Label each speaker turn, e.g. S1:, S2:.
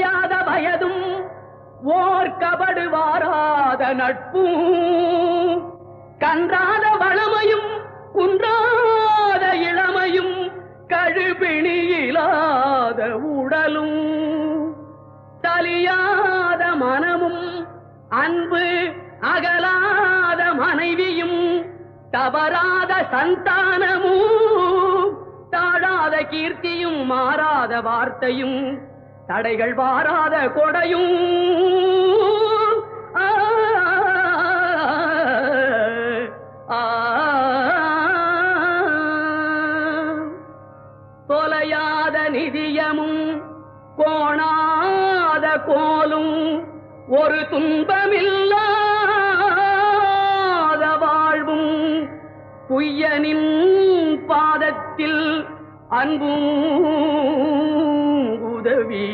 S1: வயதும் ஓர் கபடு வாராத நட்பும் கன்றாத வளமையும் குன்றாத இளமையும் கழுபிணியிலாத உடலும் தலியாத மனமும் அன்பு அகலாத மனைவியும் தவறாத சந்தானமும் தாழாத கீர்த்தியும் மாறாத வார்த்தையும் தடைகள் வாராத கொடையும் தொலையாத நிதியமும் கோணாத கோலும் ஒரு துன்பமில்லாத வாழ்வும் குய்யனின் பாதத்தில் அன்பும் உதவி